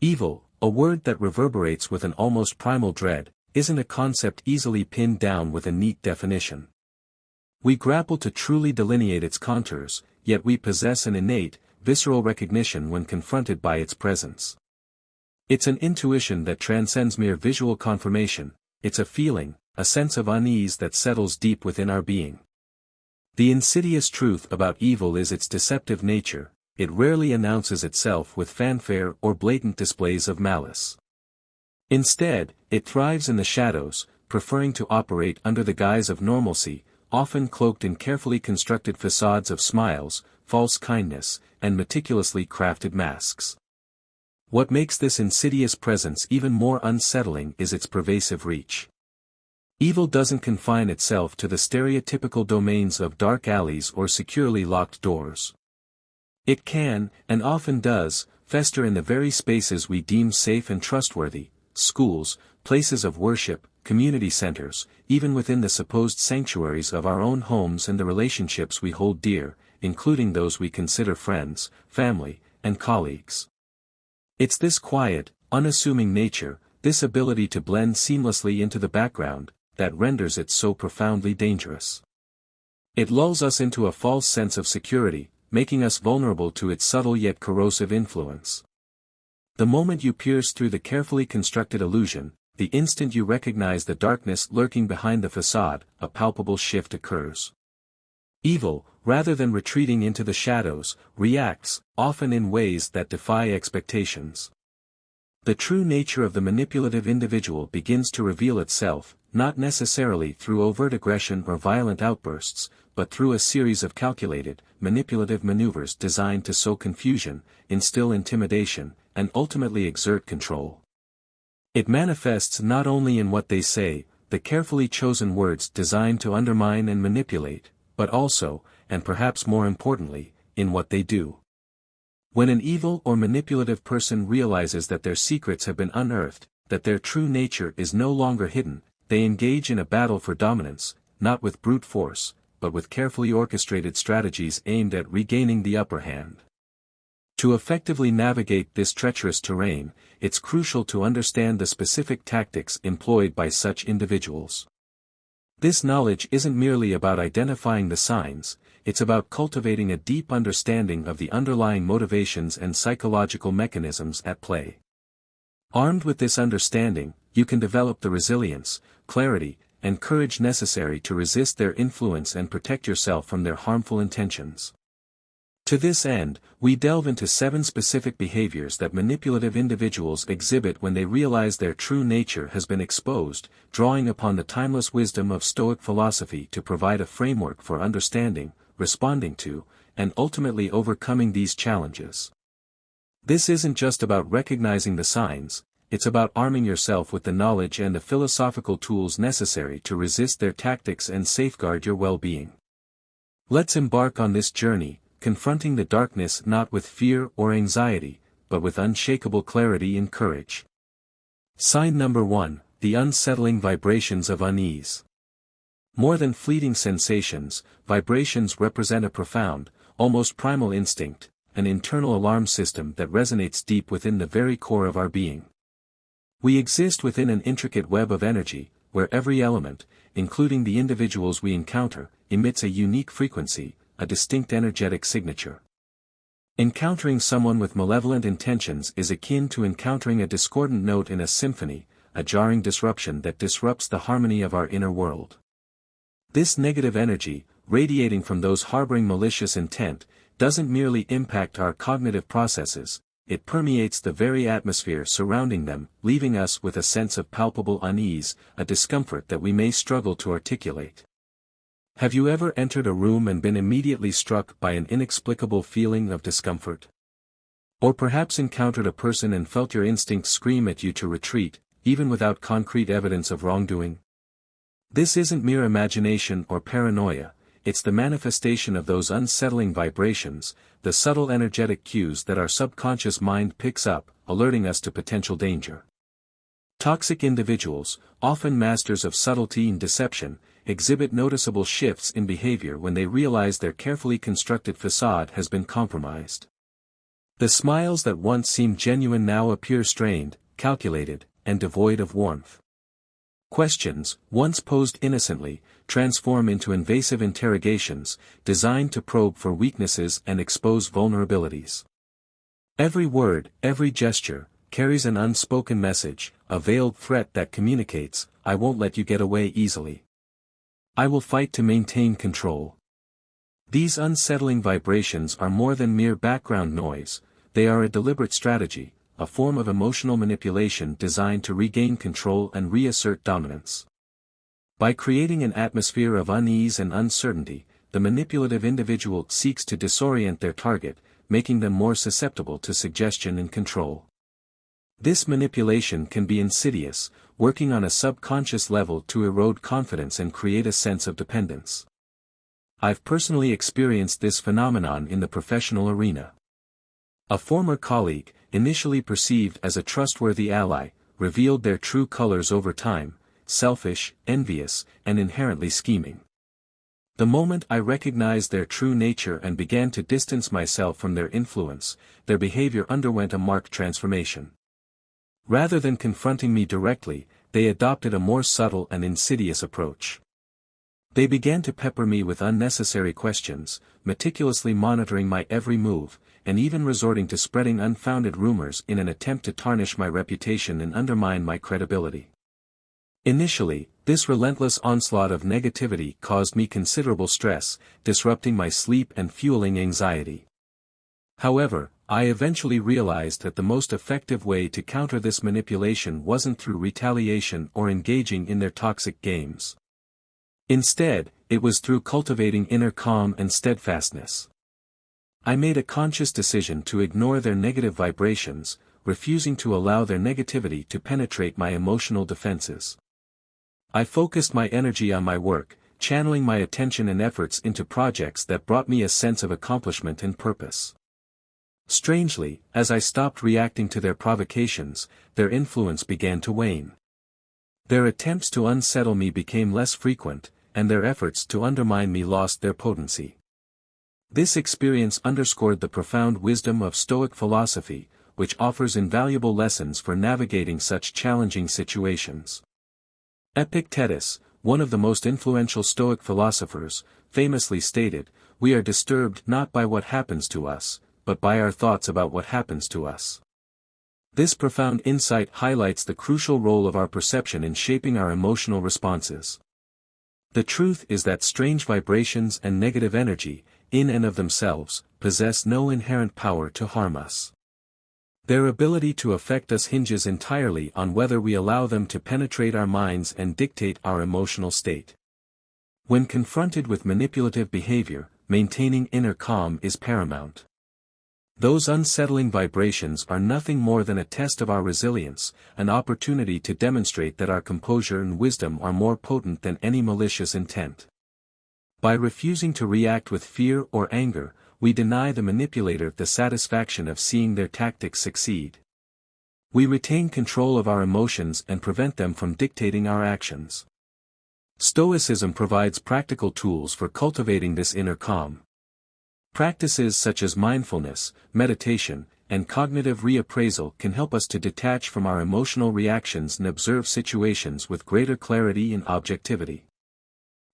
Evil, a word that reverberates with an almost primal dread, isn't a concept easily pinned down with a neat definition. We grapple to truly delineate its contours, yet we possess an innate, visceral recognition when confronted by its presence. It's an intuition that transcends mere visual confirmation, it's a feeling, a sense of unease that settles deep within our being. The insidious truth about evil is its deceptive nature. It rarely announces itself with fanfare or blatant displays of malice. Instead, it thrives in the shadows, preferring to operate under the guise of normalcy, often cloaked in carefully constructed facades of smiles, false kindness, and meticulously crafted masks. What makes this insidious presence even more unsettling is its pervasive reach. Evil doesn't confine itself to the stereotypical domains of dark alleys or securely locked doors. It can, and often does, fester in the very spaces we deem safe and trustworthy: schools, places of worship, community centers, even within the supposed sanctuaries of our own homes and the relationships we hold dear, including those we consider friends, family, and colleagues. It's this quiet, unassuming nature, this ability to blend seamlessly into the background, that renders it so profoundly dangerous. It lulls us into a false sense of security, making us vulnerable to its subtle yet corrosive influence. The moment you pierce through the carefully constructed illusion, the instant you recognize the darkness lurking behind the facade, a palpable shift occurs. Evil, rather than retreating into the shadows, reacts, often in ways that defy expectations. The true nature of the manipulative individual begins to reveal itself, not necessarily through overt aggression or violent outbursts, but through a series of calculated, manipulative maneuvers designed to sow confusion, instill intimidation, and ultimately exert control. It manifests not only in what they say, the carefully chosen words designed to undermine and manipulate, but also, and perhaps more importantly, in what they do. When an evil or manipulative person realizes that their secrets have been unearthed, that their true nature is no longer hidden, they engage in a battle for dominance, not with brute force, but with carefully orchestrated strategies aimed at regaining the upper hand. To effectively navigate this treacherous terrain, it's crucial to understand the specific tactics employed by such individuals. This knowledge isn't merely about identifying the signs, it's about cultivating a deep understanding of the underlying motivations and psychological mechanisms at play. Armed with this understanding, you can develop the resilience, clarity, and courage necessary to resist their influence and protect yourself from their harmful intentions. To this end, we delve into 7 specific behaviors that manipulative individuals exhibit when they realize their true nature has been exposed, drawing upon the timeless wisdom of Stoic philosophy to provide a framework for understanding, responding to, and ultimately overcoming these challenges. This isn't just about recognizing the signs, it's about arming yourself with the knowledge and the philosophical tools necessary to resist their tactics and safeguard your well-being. Let's embark on this journey, confronting the darkness not with fear or anxiety, but with unshakable clarity and courage. Sign number 1, the unsettling vibrations of unease. More than fleeting sensations, vibrations represent a profound, almost primal instinct, an internal alarm system that resonates deep within the very core of our being. We exist within an intricate web of energy, where every element, including the individuals we encounter, emits a unique frequency, a distinct energetic signature. Encountering someone with malevolent intentions is akin to encountering a discordant note in a symphony, a jarring disruption that disrupts the harmony of our inner world. This negative energy, radiating from those harboring malicious intent, doesn't merely impact our cognitive processes, it permeates the very atmosphere surrounding them, leaving us with a sense of palpable unease, a discomfort that we may struggle to articulate. Have you ever entered a room and been immediately struck by an inexplicable feeling of discomfort? Or perhaps encountered a person and felt your instincts scream at you to retreat, even without concrete evidence of wrongdoing? This isn't mere imagination or paranoia, it's the manifestation of those unsettling vibrations, the subtle energetic cues that our subconscious mind picks up, alerting us to potential danger. Toxic individuals, often masters of subtlety and deception, exhibit noticeable shifts in behavior when they realize their carefully constructed facade has been compromised. The smiles that once seemed genuine now appear strained, calculated, and devoid of warmth. Questions, once posed innocently, transform into invasive interrogations, designed to probe for weaknesses and expose vulnerabilities. Every word, every gesture, carries an unspoken message, a veiled threat that communicates, "I won't let you get away easily. I will fight to maintain control." These unsettling vibrations are more than mere background noise, they are a deliberate strategy, a form of emotional manipulation designed to regain control and reassert dominance. By creating an atmosphere of unease and uncertainty, the manipulative individual seeks to disorient their target, making them more susceptible to suggestion and control. This manipulation can be insidious, working on a subconscious level to erode confidence and create a sense of dependence. I've personally experienced this phenomenon in the professional arena. A former colleague, initially perceived as a trustworthy ally, revealed their true colors over time: selfish, envious, and inherently scheming. The moment I recognized their true nature and began to distance myself from their influence, their behavior underwent a marked transformation. Rather than confronting me directly, they adopted a more subtle and insidious approach. They began to pepper me with unnecessary questions, meticulously monitoring my every move, and even resorting to spreading unfounded rumors in an attempt to tarnish my reputation and undermine my credibility. Initially, this relentless onslaught of negativity caused me considerable stress, disrupting my sleep and fueling anxiety. However, I eventually realized that the most effective way to counter this manipulation wasn't through retaliation or engaging in their toxic games. Instead, it was through cultivating inner calm and steadfastness. I made a conscious decision to ignore their negative vibrations, refusing to allow their negativity to penetrate my emotional defenses. I focused my energy on my work, channeling my attention and efforts into projects that brought me a sense of accomplishment and purpose. Strangely, as I stopped reacting to their provocations, their influence began to wane. Their attempts to unsettle me became less frequent, and their efforts to undermine me lost their potency. This experience underscored the profound wisdom of Stoic philosophy, which offers invaluable lessons for navigating such challenging situations. Epictetus, one of the most influential Stoic philosophers, famously stated, "We are disturbed not by what happens to us, but by our thoughts about what happens to us." This profound insight highlights the crucial role of our perception in shaping our emotional responses. The truth is that strange vibrations and negative energy, in and of themselves, possess no inherent power to harm us. Their ability to affect us hinges entirely on whether we allow them to penetrate our minds and dictate our emotional state. When confronted with manipulative behavior, maintaining inner calm is paramount. Those unsettling vibrations are nothing more than a test of our resilience, an opportunity to demonstrate that our composure and wisdom are more potent than any malicious intent. By refusing to react with fear or anger, we deny the manipulator the satisfaction of seeing their tactics succeed. We retain control of our emotions and prevent them from dictating our actions. Stoicism provides practical tools for cultivating this inner calm. Practices such as mindfulness, meditation, and cognitive reappraisal can help us to detach from our emotional reactions and observe situations with greater clarity and objectivity.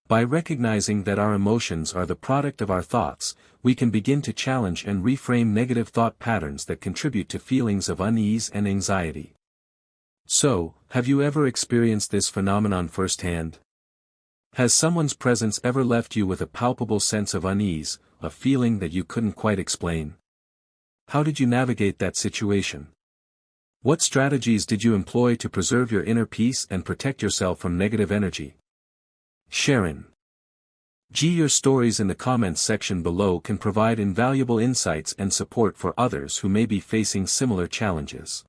By recognizing that our emotions are the product of our thoughts, we can begin to challenge and reframe negative thought patterns that contribute to feelings of unease and anxiety. So, have you ever experienced this phenomenon firsthand? Has someone's presence ever left you with a palpable sense of unease, a feeling that you couldn't quite explain? How did you navigate that situation? What strategies did you employ to preserve your inner peace and protect yourself from negative energy? Sharon. Your stories in the comments section below can provide invaluable insights and support for others who may be facing similar challenges.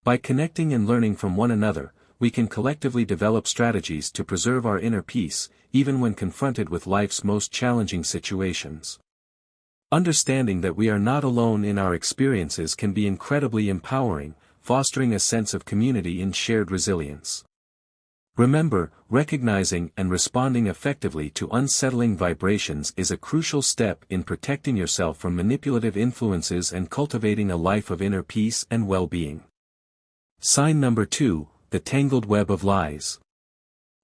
By connecting and learning from one another, we can collectively develop strategies to preserve our inner peace, even when confronted with life's most challenging situations. Understanding that we are not alone in our experiences can be incredibly empowering, fostering a sense of community and shared resilience. Remember, recognizing and responding effectively to unsettling vibrations is a crucial step in protecting yourself from manipulative influences and cultivating a life of inner peace and well-being. Sign number 2, the tangled web of lies.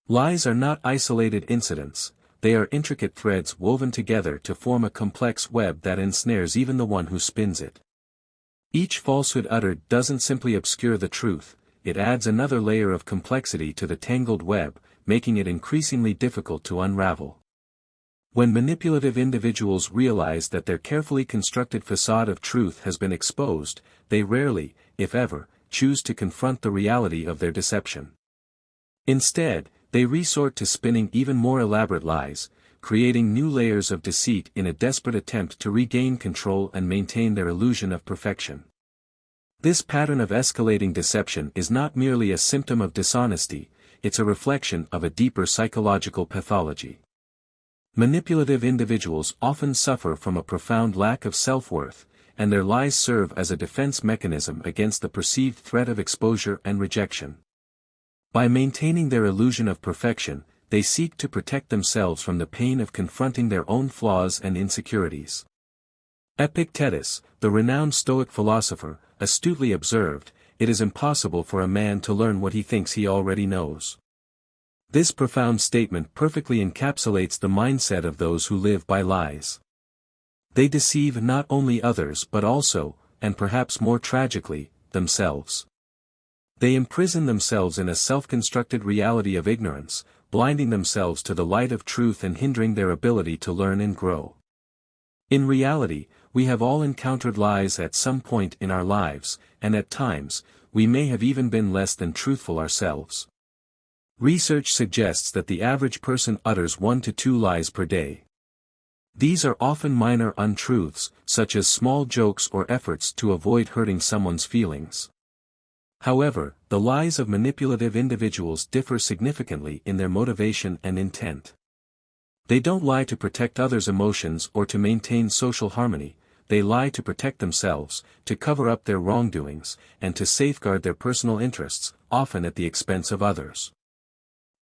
Lies are not isolated incidents, they are intricate threads woven together to form a complex web that ensnares even the one who spins it. Each falsehood uttered doesn't simply obscure the truth, it adds another layer of complexity to the tangled web, making it increasingly difficult to unravel. When manipulative individuals realize that their carefully constructed facade of truth has been exposed, they rarely, if ever, choose to confront the reality of their deception. Instead, they resort to spinning even more elaborate lies, creating new layers of deceit in a desperate attempt to regain control and maintain their illusion of perfection. This pattern of escalating deception is not merely a symptom of dishonesty, it's a reflection of a deeper psychological pathology. Manipulative individuals often suffer from a profound lack of self-worth, and their lies serve as a defense mechanism against the perceived threat of exposure and rejection. By maintaining their illusion of perfection, they seek to protect themselves from the pain of confronting their own flaws and insecurities. Epictetus, the renowned Stoic philosopher, astutely observed, "It is impossible for a man to learn what he thinks he already knows." This profound statement perfectly encapsulates the mindset of those who live by lies. They deceive not only others but also, and perhaps more tragically, themselves. They imprison themselves in a self-constructed reality of ignorance, blinding themselves to the light of truth and hindering their ability to learn and grow. In reality, we have all encountered lies at some point in our lives, and at times, we may have even been less than truthful ourselves. Research suggests that the average person utters 1 to 2 lies per day. These are often minor untruths, such as small jokes or efforts to avoid hurting someone's feelings. However, the lies of manipulative individuals differ significantly in their motivation and intent. They don't lie to protect others' emotions or to maintain social harmony, they lie to protect themselves, to cover up their wrongdoings, and to safeguard their personal interests, often at the expense of others.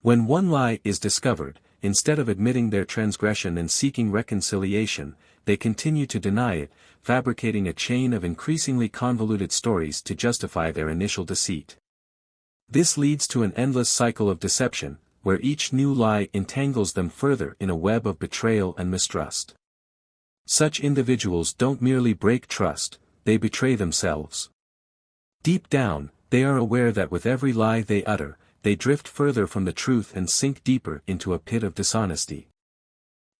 When one lie is discovered, instead of admitting their transgression and seeking reconciliation, they continue to deny it, fabricating a chain of increasingly convoluted stories to justify their initial deceit. This leads to an endless cycle of deception, where each new lie entangles them further in a web of betrayal and mistrust. Such individuals don't merely break trust, they betray themselves. Deep down, they are aware that with every lie they utter, they drift further from the truth and sink deeper into a pit of dishonesty.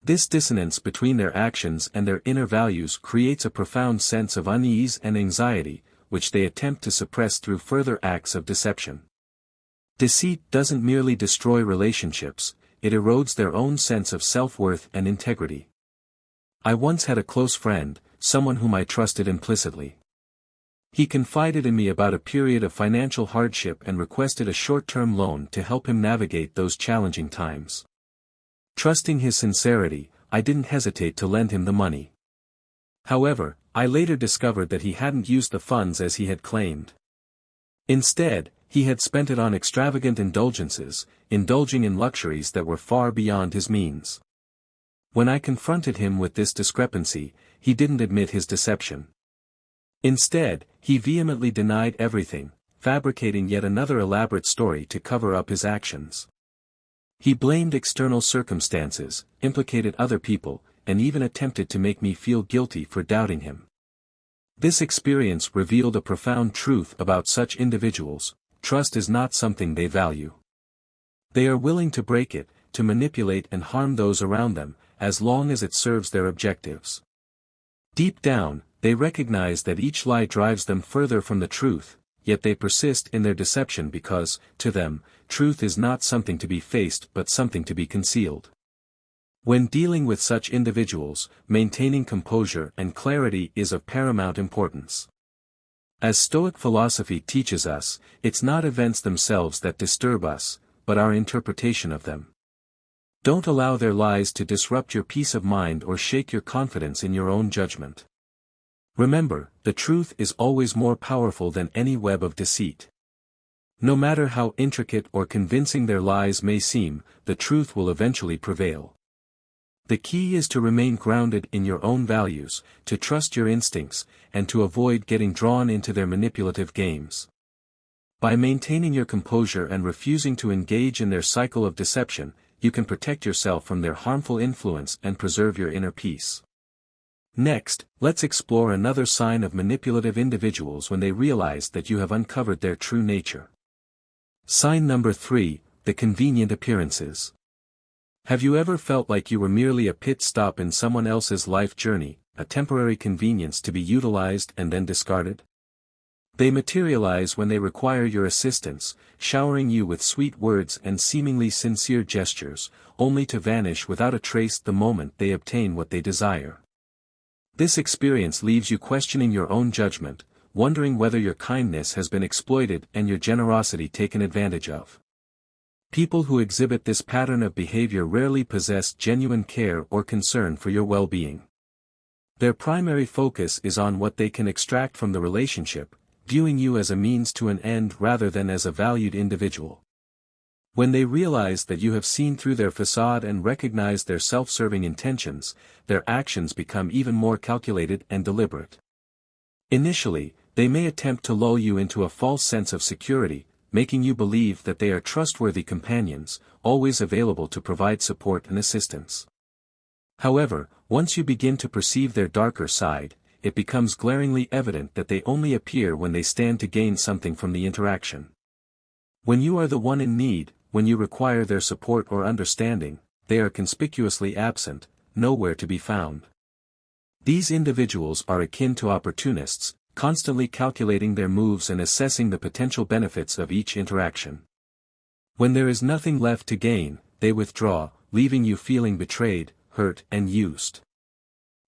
This dissonance between their actions and their inner values creates a profound sense of unease and anxiety, which they attempt to suppress through further acts of deception. Deceit doesn't merely destroy relationships, it erodes their own sense of self-worth and integrity. I once had a close friend, someone whom I trusted implicitly. He confided in me about a period of financial hardship and requested a short-term loan to help him navigate those challenging times. Trusting his sincerity, I didn't hesitate to lend him the money. However, I later discovered that he hadn't used the funds as he had claimed. Instead, he had spent it on extravagant indulgences, indulging in luxuries that were far beyond his means. When I confronted him with this discrepancy, he didn't admit his deception. Instead, he vehemently denied everything, fabricating yet another elaborate story to cover up his actions. He blamed external circumstances, implicated other people, and even attempted to make me feel guilty for doubting him. This experience revealed a profound truth about such individuals: trust is not something they value. They are willing to break it, to manipulate and harm those around them, as long as it serves their objectives. Deep down, they recognize that each lie drives them further from the truth, yet they persist in their deception because, to them, truth is not something to be faced but something to be concealed. When dealing with such individuals, maintaining composure and clarity is of paramount importance. As Stoic philosophy teaches us, it's not events themselves that disturb us, but our interpretation of them. Don't allow their lies to disrupt your peace of mind or shake your confidence in your own judgment. Remember, the truth is always more powerful than any web of deceit. No matter how intricate or convincing their lies may seem, the truth will eventually prevail. The key is to remain grounded in your own values, to trust your instincts, and to avoid getting drawn into their manipulative games. By maintaining your composure and refusing to engage in their cycle of deception, you can protect yourself from their harmful influence and preserve your inner peace. Next, let's explore another sign of manipulative individuals when they realize that you have uncovered their true nature. Sign number 3, the convenient appearances. Have you ever felt like you were merely a pit stop in someone else's life journey, a temporary convenience to be utilized and then discarded? They materialize when they require your assistance, showering you with sweet words and seemingly sincere gestures, only to vanish without a trace the moment they obtain what they desire. This experience leaves you questioning your own judgment, wondering whether your kindness has been exploited and your generosity taken advantage of. People who exhibit this pattern of behavior rarely possess genuine care or concern for your well-being. Their primary focus is on what they can extract from the relationship, viewing you as a means to an end rather than as a valued individual. When they realize that you have seen through their facade and recognize their self-serving intentions, their actions become even more calculated and deliberate. Initially, they may attempt to lull you into a false sense of security, making you believe that they are trustworthy companions, always available to provide support and assistance. However, once you begin to perceive their darker side, it becomes glaringly evident that they only appear when they stand to gain something from the interaction. When you are the one in need, when you require their support or understanding, they are conspicuously absent, nowhere to be found. These individuals are akin to opportunists, constantly calculating their moves and assessing the potential benefits of each interaction. When there is nothing left to gain, they withdraw, leaving you feeling betrayed, hurt, and used.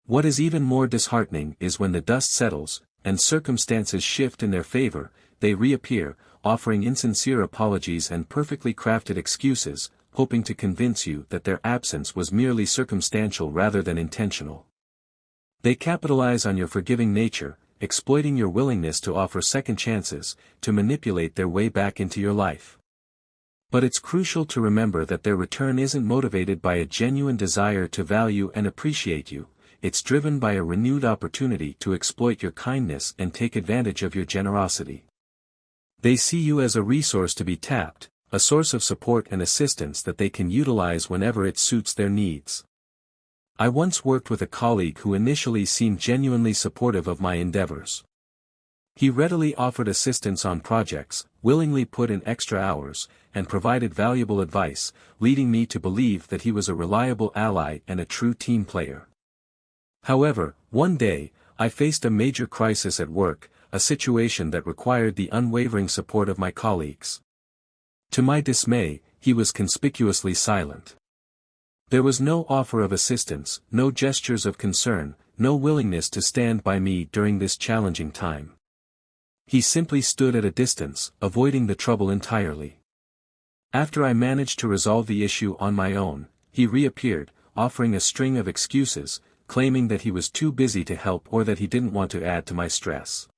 What is even more disheartening is when the dust settles, and circumstances shift in their favor, they reappear, offering insincere apologies and perfectly crafted excuses, hoping to convince you that their absence was merely circumstantial rather than intentional. They capitalize on your forgiving nature, exploiting your willingness to offer second chances, to manipulate their way back into your life. But it's crucial to remember that their return isn't motivated by a genuine desire to value and appreciate you, it's driven by a renewed opportunity to exploit your kindness and take advantage of your generosity. They see you as a resource to be tapped, a source of support and assistance that they can utilize whenever it suits their needs. I once worked with a colleague who initially seemed genuinely supportive of my endeavors. He readily offered assistance on projects, willingly put in extra hours, and provided valuable advice, leading me to believe that he was a reliable ally and a true team player. However, one day, I faced a major crisis at work, a situation that required the unwavering support of my colleagues. To my dismay, he was conspicuously silent. There was no offer of assistance, no gestures of concern, no willingness to stand by me during this challenging time. He simply stood at a distance, avoiding the trouble entirely. After I managed to resolve the issue on my own, he reappeared, offering a string of excuses, claiming that he was too busy to help or that he didn't want to add to my stress.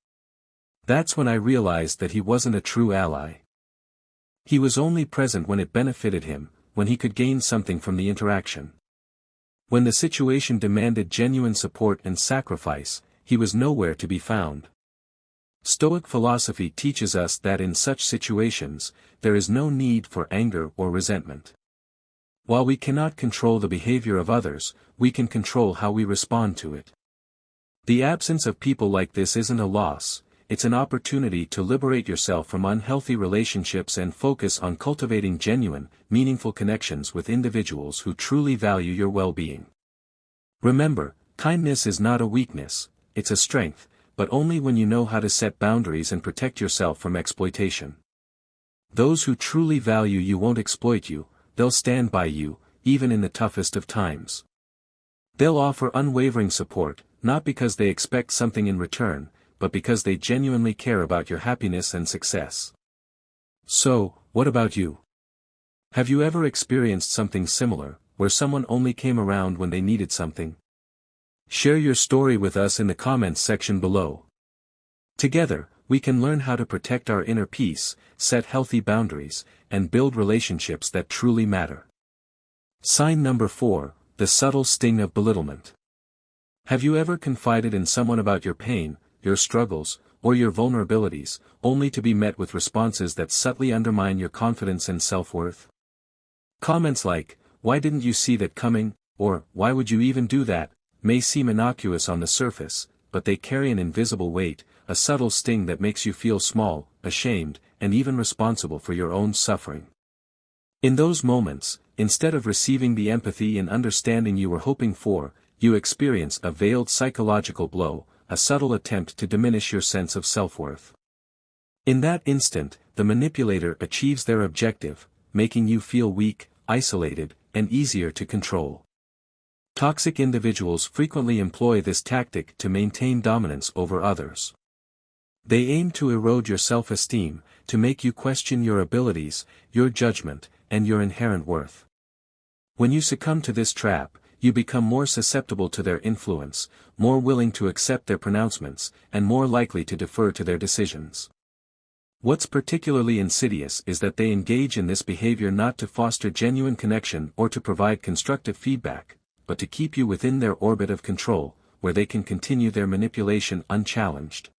That's when I realized that he wasn't a true ally. He was only present when it benefited him, when he could gain something from the interaction. When the situation demanded genuine support and sacrifice, he was nowhere to be found. Stoic philosophy teaches us that in such situations, there is no need for anger or resentment. While we cannot control the behavior of others, we can control how we respond to it. The absence of people like this isn't a loss, it's an opportunity to liberate yourself from unhealthy relationships and focus on cultivating genuine, meaningful connections with individuals who truly value your well-being. Remember, kindness is not a weakness, it's a strength, but only when you know how to set boundaries and protect yourself from exploitation. Those who truly value you won't exploit you, they'll stand by you, even in the toughest of times. They'll offer unwavering support, not because they expect something in return, but because they genuinely care about your happiness and success. So, what about you? Have you ever experienced something similar, where someone only came around when they needed something? Share your story with us in the comments section below. Together, we can learn how to protect our inner peace, set healthy boundaries, and build relationships that truly matter. Sign number 4, the subtle sting of belittlement. Have you ever confided in someone about your pain, your struggles, or your vulnerabilities, only to be met with responses that subtly undermine your confidence and self-worth? Comments like, "Why didn't you see that coming?" or "Why would you even do that?" may seem innocuous on the surface, but they carry an invisible weight, a subtle sting that makes you feel small, ashamed, and even responsible for your own suffering. In those moments, instead of receiving the empathy and understanding you were hoping for, you experience a veiled psychological blow, a subtle attempt to diminish your sense of self-worth. In that instant, the manipulator achieves their objective, making you feel weak, isolated, and easier to control. Toxic individuals frequently employ this tactic to maintain dominance over others. They aim to erode your self-esteem, to make you question your abilities, your judgment, and your inherent worth. When you succumb to this trap, you become more susceptible to their influence, more willing to accept their pronouncements, and more likely to defer to their decisions. What's particularly insidious is that they engage in this behavior not to foster genuine connection or to provide constructive feedback, but to keep you within their orbit of control, where they can continue their manipulation unchallenged.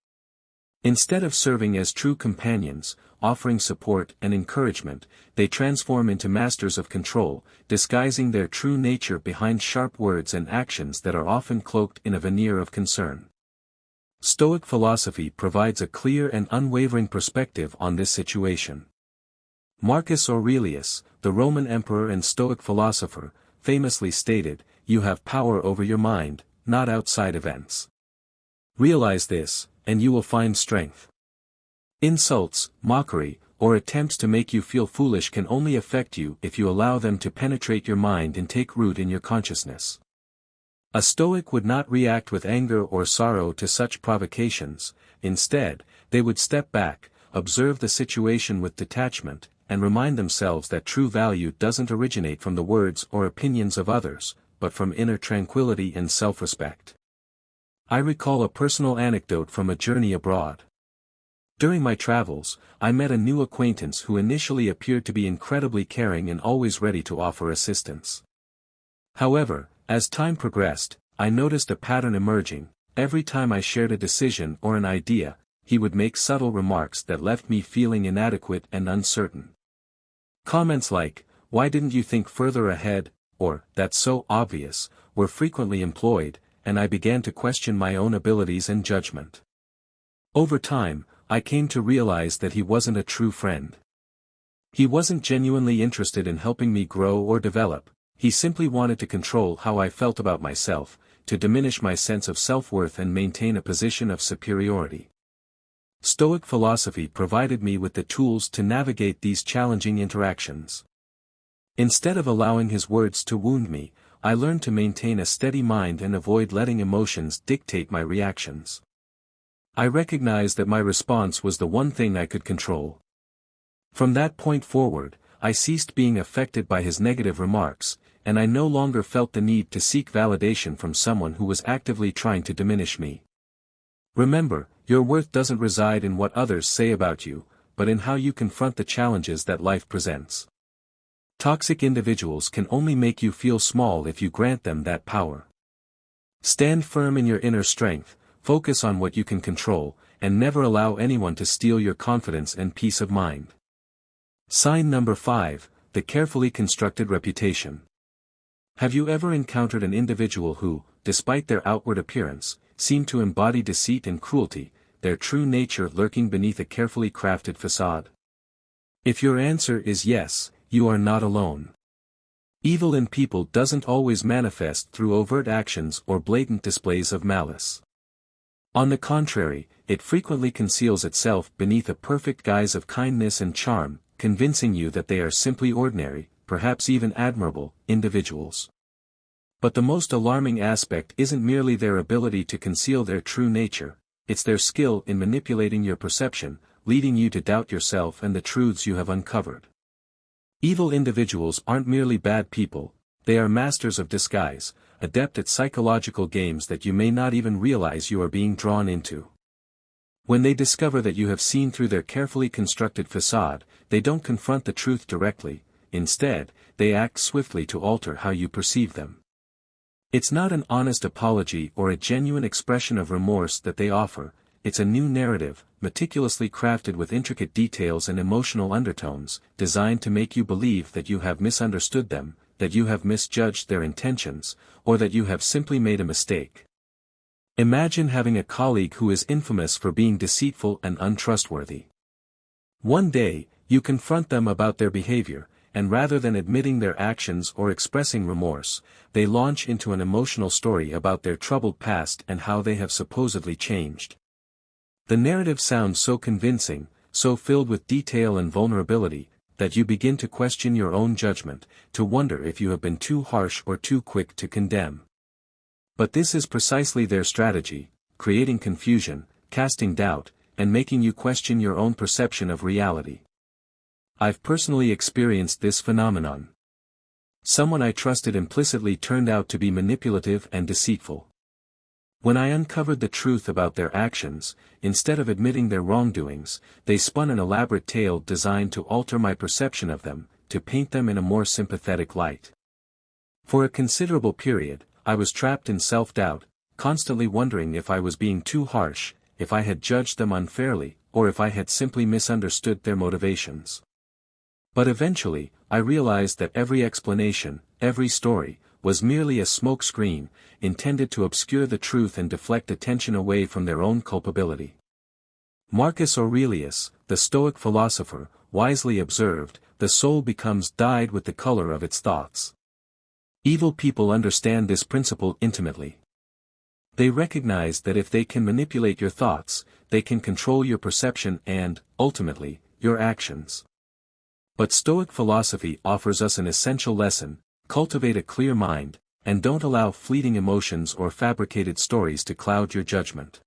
Instead of serving as true companions, offering support and encouragement, they transform into masters of control, disguising their true nature behind sharp words and actions that are often cloaked in a veneer of concern. Stoic philosophy provides a clear and unwavering perspective on this situation. Marcus Aurelius, the Roman emperor and Stoic philosopher, famously stated, "You have power over your mind, not outside events. Realize this, and you will find strength." Insults, mockery, or attempts to make you feel foolish can only affect you if you allow them to penetrate your mind and take root in your consciousness. A Stoic would not react with anger or sorrow to such provocations. Instead, they would step back, observe the situation with detachment, and remind themselves that true value doesn't originate from the words or opinions of others, but from inner tranquility and self-respect. I recall a personal anecdote from a journey abroad. During my travels, I met a new acquaintance who initially appeared to be incredibly caring and always ready to offer assistance. However, as time progressed, I noticed a pattern emerging. Every time I shared a decision or an idea, he would make subtle remarks that left me feeling inadequate and uncertain. Comments like, "Why didn't you think further ahead?" or "That's so obvious," were frequently employed, and I began to question my own abilities and judgment. Over time, I came to realize that he wasn't a true friend. He wasn't genuinely interested in helping me grow or develop. He simply wanted to control how I felt about myself, to diminish my sense of self-worth and maintain a position of superiority. Stoic philosophy provided me with the tools to navigate these challenging interactions. Instead of allowing his words to wound me, I learned to maintain a steady mind and avoid letting emotions dictate my reactions. I recognized that my response was the one thing I could control. From that point forward, I ceased being affected by his negative remarks, and I no longer felt the need to seek validation from someone who was actively trying to diminish me. Remember, your worth doesn't reside in what others say about you, but in how you confront the challenges that life presents. Toxic individuals can only make you feel small if you grant them that power. Stand firm in your inner strength, focus on what you can control, and never allow anyone to steal your confidence and peace of mind. Sign number 5, the carefully constructed reputation. Have you ever encountered an individual who, despite their outward appearance, seemed to embody deceit and cruelty, their true nature lurking beneath a carefully crafted facade? If your answer is yes, you are not alone. Evil in people doesn't always manifest through overt actions or blatant displays of malice. On the contrary, it frequently conceals itself beneath a perfect guise of kindness and charm, convincing you that they are simply ordinary, perhaps even admirable, individuals. But the most alarming aspect isn't merely their ability to conceal their true nature, it's their skill in manipulating your perception, leading you to doubt yourself and the truths you have uncovered. Evil individuals aren't merely bad people, they are masters of disguise, adept at psychological games that you may not even realize you are being drawn into. When they discover that you have seen through their carefully constructed facade, they don't confront the truth directly, instead, they act swiftly to alter how you perceive them. It's not an honest apology or a genuine expression of remorse that they offer, it's a new narrative, meticulously crafted with intricate details and emotional undertones, designed to make you believe that you have misunderstood them, that you have misjudged their intentions, or that you have simply made a mistake. Imagine having a colleague who is infamous for being deceitful and untrustworthy. One day, you confront them about their behavior, and rather than admitting their actions or expressing remorse, they launch into an emotional story about their troubled past and how they have supposedly changed. The narrative sounds so convincing, so filled with detail and vulnerability, that you begin to question your own judgment, to wonder if you have been too harsh or too quick to condemn. But this is precisely their strategy, creating confusion, casting doubt, and making you question your own perception of reality. I've personally experienced this phenomenon. Someone I trusted implicitly turned out to be manipulative and deceitful. When I uncovered the truth about their actions, instead of admitting their wrongdoings, they spun an elaborate tale designed to alter my perception of them, to paint them in a more sympathetic light. For a considerable period, I was trapped in self-doubt, constantly wondering if I was being too harsh, if I had judged them unfairly, or if I had simply misunderstood their motivations. But eventually, I realized that every explanation, every story, was merely a smokescreen, intended to obscure the truth and deflect attention away from their own culpability. Marcus Aurelius, the Stoic philosopher, wisely observed, "The soul becomes dyed with the color of its thoughts." Evil people understand this principle intimately. They recognize that if they can manipulate your thoughts, they can control your perception and, ultimately, your actions. But Stoic philosophy offers us an essential lesson: cultivate a clear mind, and don't allow fleeting emotions or fabricated stories to cloud your judgment.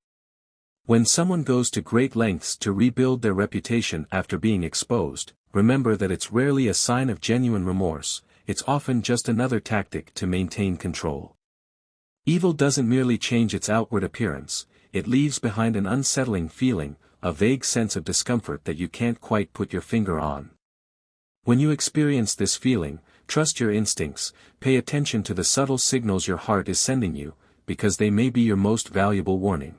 When someone goes to great lengths to rebuild their reputation after being exposed, remember that it's rarely a sign of genuine remorse, it's often just another tactic to maintain control. Evil doesn't merely change its outward appearance, it leaves behind an unsettling feeling, a vague sense of discomfort that you can't quite put your finger on. When you experience this feeling, trust your instincts, pay attention to the subtle signals your heart is sending you, because they may be your most valuable warning.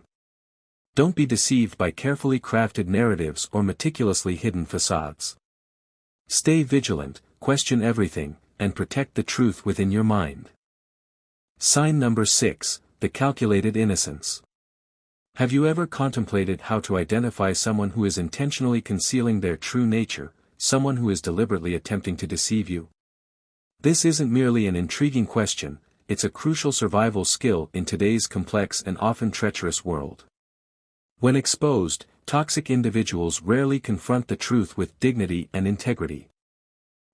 Don't be deceived by carefully crafted narratives or meticulously hidden facades. Stay vigilant, question everything, and protect the truth within your mind. Sign number 6, the calculated innocence. Have you ever contemplated how to identify someone who is intentionally concealing their true nature, someone who is deliberately attempting to deceive you? This isn't merely an intriguing question, it's a crucial survival skill in today's complex and often treacherous world. When exposed, toxic individuals rarely confront the truth with dignity and integrity.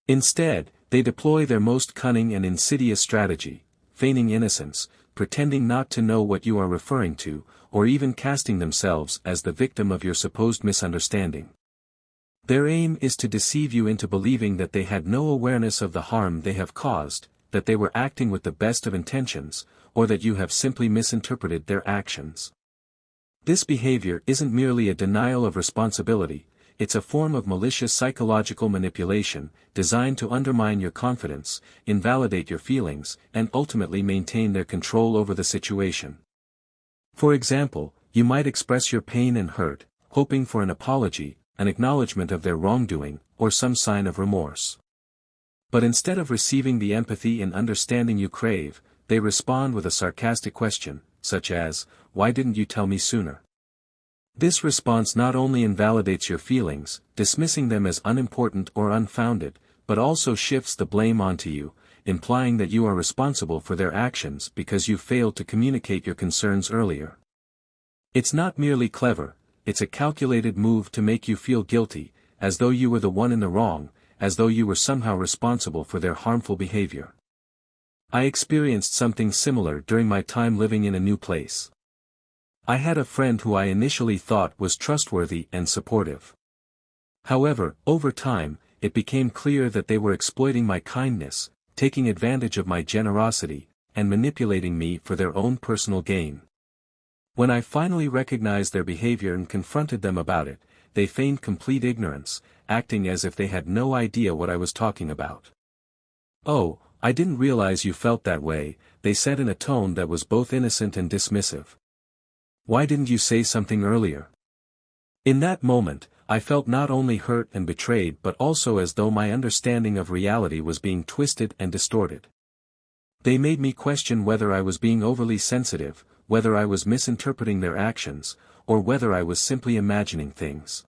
Instead, they deploy their most cunning and insidious strategy, feigning innocence, pretending not to know what you are referring to, or even casting themselves as the victim of your supposed misunderstanding. Their aim is to deceive you into believing that they had no awareness of the harm they have caused, that they were acting with the best of intentions, or that you have simply misinterpreted their actions. This behavior isn't merely a denial of responsibility, it's a form of malicious psychological manipulation, designed to undermine your confidence, invalidate your feelings, and ultimately maintain their control over the situation. For example, you might express your pain and hurt, hoping for an apology, an acknowledgement of their wrongdoing, or some sign of remorse. But instead of receiving the empathy and understanding you crave, they respond with a sarcastic question, such as, "Why didn't you tell me sooner?" This response not only invalidates your feelings, dismissing them as unimportant or unfounded, but also shifts the blame onto you, implying that you are responsible for their actions because you failed to communicate your concerns earlier. It's not merely clever, it's a calculated move to make you feel guilty, as though you were the one in the wrong, as though you were somehow responsible for their harmful behavior. I experienced something similar during my time living in a new place. I had a friend who I initially thought was trustworthy and supportive. However, over time, it became clear that they were exploiting my kindness, taking advantage of my generosity, and manipulating me for their own personal gain. When I finally recognized their behavior and confronted them about it, they feigned complete ignorance, acting as if they had no idea what I was talking about. "Oh, I didn't realize you felt that way," they said in a tone that was both innocent and dismissive. "Why didn't you say something earlier?" In that moment, I felt not only hurt and betrayed but also as though my understanding of reality was being twisted and distorted. They made me question whether I was being overly sensitive, whether I was misinterpreting their actions, or whether I was simply imagining things.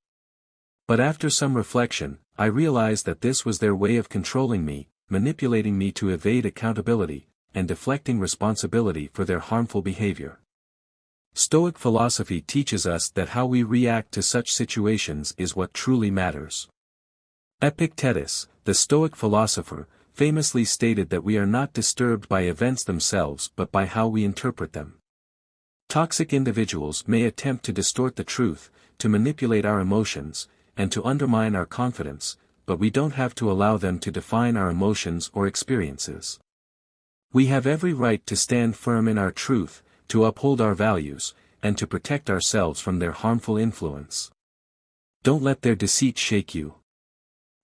But after some reflection, I realized that this was their way of controlling me, manipulating me to evade accountability, and deflecting responsibility for their harmful behavior. Stoic philosophy teaches us that how we react to such situations is what truly matters. Epictetus, the Stoic philosopher, famously stated that we are not disturbed by events themselves but by how we interpret them. Toxic individuals may attempt to distort the truth, to manipulate our emotions, and to undermine our confidence, but we don't have to allow them to define our emotions or experiences. We have every right to stand firm in our truth, to uphold our values, and to protect ourselves from their harmful influence. Don't let their deceit shake you.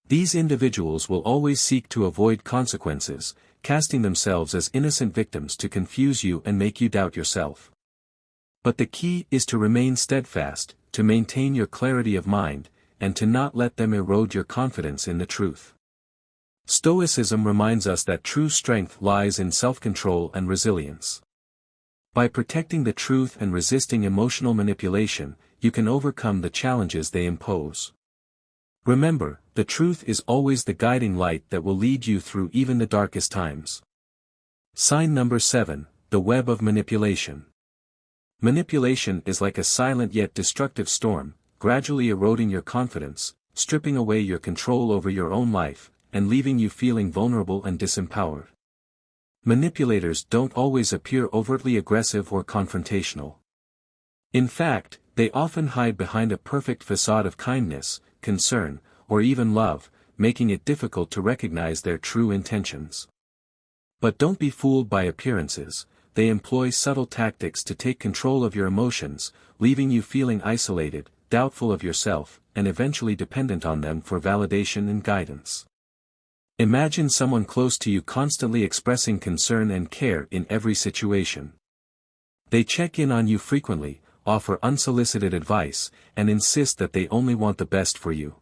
These individuals will always seek to avoid consequences, casting themselves as innocent victims to confuse you and make you doubt yourself. But the key is to remain steadfast, to maintain your clarity of mind, and to not let them erode your confidence in the truth. Stoicism reminds us that true strength lies in self-control and resilience. By protecting the truth and resisting emotional manipulation, you can overcome the challenges they impose. Remember, the truth is always the guiding light that will lead you through even the darkest times. Sign number 7, the web of manipulation. Manipulation is like a silent yet destructive storm, gradually eroding your confidence, stripping away your control over your own life, and leaving you feeling vulnerable and disempowered. Manipulators don't always appear overtly aggressive or confrontational. In fact, they often hide behind a perfect facade of kindness, concern, or even love, making it difficult to recognize their true intentions. But don't be fooled by appearances. They employ subtle tactics to take control of your emotions, leaving you feeling isolated, doubtful of yourself, and eventually dependent on them for validation and guidance. Imagine someone close to you constantly expressing concern and care in every situation. They check in on you frequently, offer unsolicited advice, and insist that they only want the best for you.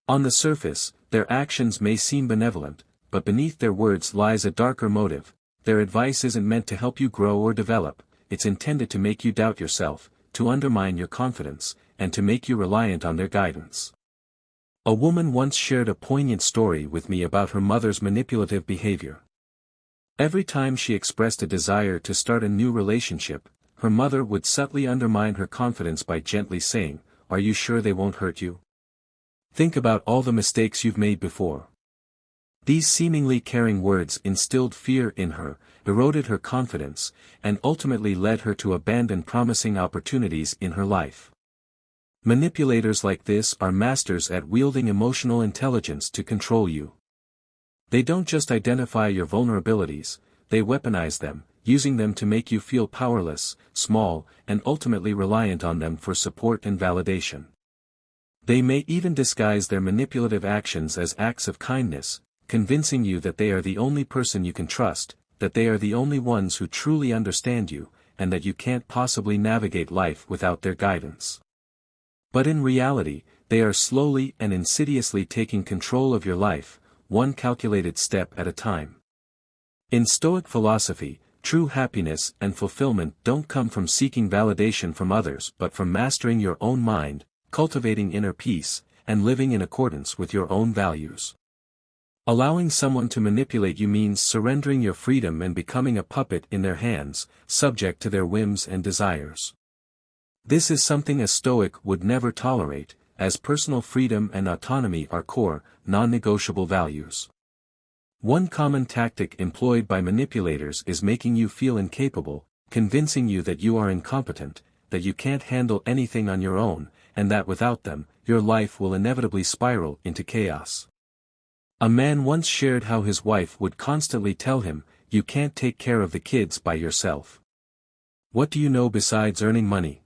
On the surface, their actions may seem benevolent, but beneath their words lies a darker motive. Their advice isn't meant to help you grow or develop, it's intended to make you doubt yourself, to undermine your confidence, and to make you reliant on their guidance. A woman once shared a poignant story with me about her mother's manipulative behavior. Every time she expressed a desire to start a new relationship, her mother would subtly undermine her confidence by gently saying, "Are you sure they won't hurt you? Think about all the mistakes you've made before." These seemingly caring words instilled fear in her, eroded her confidence, and ultimately led her to abandon promising opportunities in her life. Manipulators like this are masters at wielding emotional intelligence to control you. They don't just identify your vulnerabilities, they weaponize them, using them to make you feel powerless, small, and ultimately reliant on them for support and validation. They may even disguise their manipulative actions as acts of kindness, convincing you that they are the only person you can trust, that they are the only ones who truly understand you, and that you can't possibly navigate life without their guidance. But in reality, they are slowly and insidiously taking control of your life, one calculated step at a time. In Stoic philosophy, true happiness and fulfillment don't come from seeking validation from others but from mastering your own mind, cultivating inner peace, and living in accordance with your own values. Allowing someone to manipulate you means surrendering your freedom and becoming a puppet in their hands, subject to their whims and desires. This is something a Stoic would never tolerate, as personal freedom and autonomy are core, non-negotiable values. One common tactic employed by manipulators is making you feel incapable, convincing you that you are incompetent, that you can't handle anything on your own, and that without them, your life will inevitably spiral into chaos. A man once shared how his wife would constantly tell him, "You can't take care of the kids by yourself. What do you know besides earning money?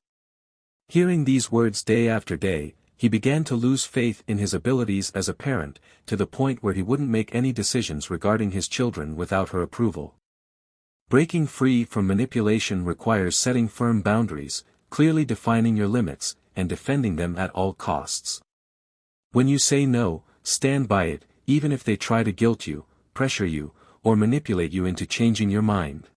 Hearing these words day after day, he began to lose faith in his abilities as a parent, to the point where he wouldn't make any decisions regarding his children without her approval. Breaking free from manipulation requires setting firm boundaries, clearly defining your limits, and defending them at all costs. When you say no, stand by it, even if they try to guilt you, pressure you, or manipulate you into changing your mind.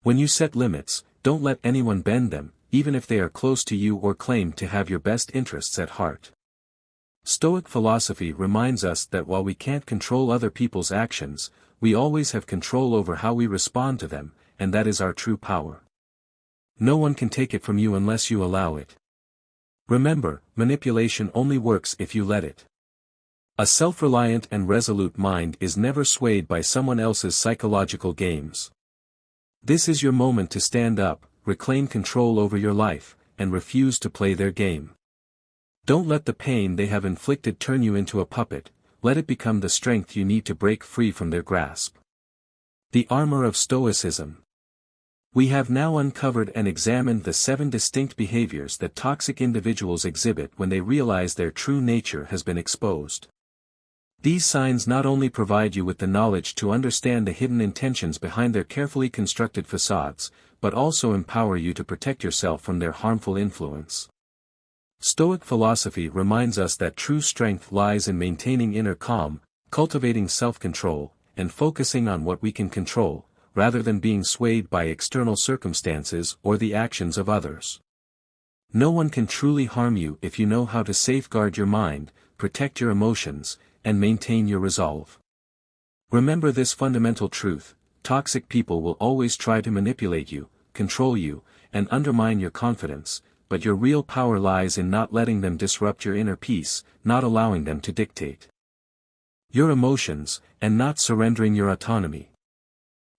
When you set limits, don't let anyone bend them, even if they are close to you or claim to have your best interests at heart. Stoic philosophy reminds us that while we can't control other people's actions, we always have control over how we respond to them, and that is our true power. No one can take it from you unless you allow it. Remember, manipulation only works if you let it. A self-reliant and resolute mind is never swayed by someone else's psychological games. This is your moment to stand up, reclaim control over your life, and refuse to play their game. Don't let the pain they have inflicted turn you into a puppet, let it become the strength you need to break free from their grasp. The armor of Stoicism. We have now uncovered and examined the 7 distinct behaviors that toxic individuals exhibit when they realize their true nature has been exposed. These signs not only provide you with the knowledge to understand the hidden intentions behind their carefully constructed facades, but also empower you to protect yourself from their harmful influence. Stoic philosophy reminds us that true strength lies in maintaining inner calm, cultivating self-control, and focusing on what we can control, rather than being swayed by external circumstances or the actions of others. No one can truly harm you if you know how to safeguard your mind, protect your emotions, and maintain your resolve. Remember this fundamental truth: toxic people will always try to manipulate you, control you, and undermine your confidence, but your real power lies in not letting them disrupt your inner peace, not allowing them to dictate your emotions, and not surrendering your autonomy.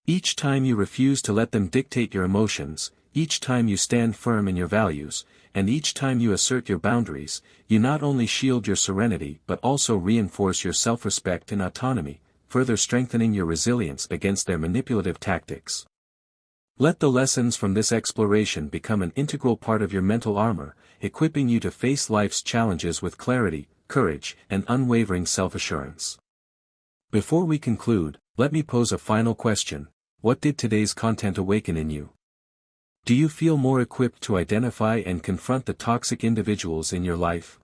Each time you refuse to let them dictate your emotions, each time you stand firm in your values, and each time you assert your boundaries, you not only shield your serenity but also reinforce your self-respect and autonomy, further strengthening your resilience against their manipulative tactics. Let the lessons from this exploration become an integral part of your mental armor, equipping you to face life's challenges with clarity, courage, and unwavering self-assurance. Before we conclude, let me pose a final question: what did today's content awaken in you? Do you feel more equipped to identify and confront the toxic individuals in your life?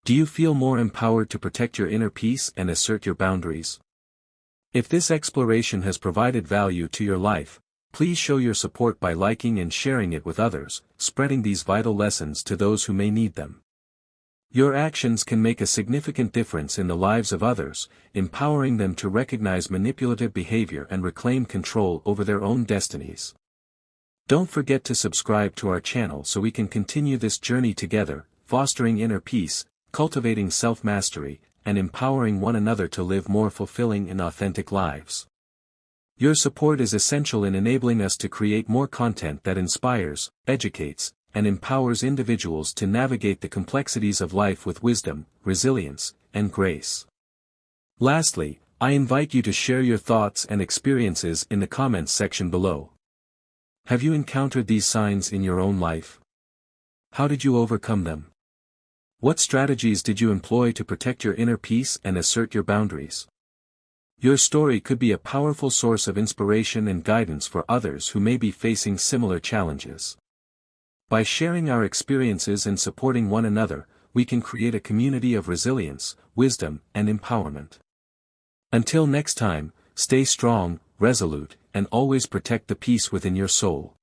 Do you feel more empowered to protect your inner peace and assert your boundaries? If this exploration has provided value to your life, please show your support by liking and sharing it with others, spreading these vital lessons to those who may need them. Your actions can make a significant difference in the lives of others, empowering them to recognize manipulative behavior and reclaim control over their own destinies. Don't forget to subscribe to our channel so we can continue this journey together, fostering inner peace, cultivating self-mastery, and empowering one another to live more fulfilling and authentic lives. Your support is essential in enabling us to create more content that inspires, educates, and empowers individuals to navigate the complexities of life with wisdom, resilience, and grace. Lastly, I invite you to share your thoughts and experiences in the comments section below. Have you encountered these signs in your own life? How did you overcome them? What strategies did you employ to protect your inner peace and assert your boundaries? Your story could be a powerful source of inspiration and guidance for others who may be facing similar challenges. By sharing our experiences and supporting one another, we can create a community of resilience, wisdom, and empowerment. Until next time, stay strong, resolute, and always protect the peace within your soul.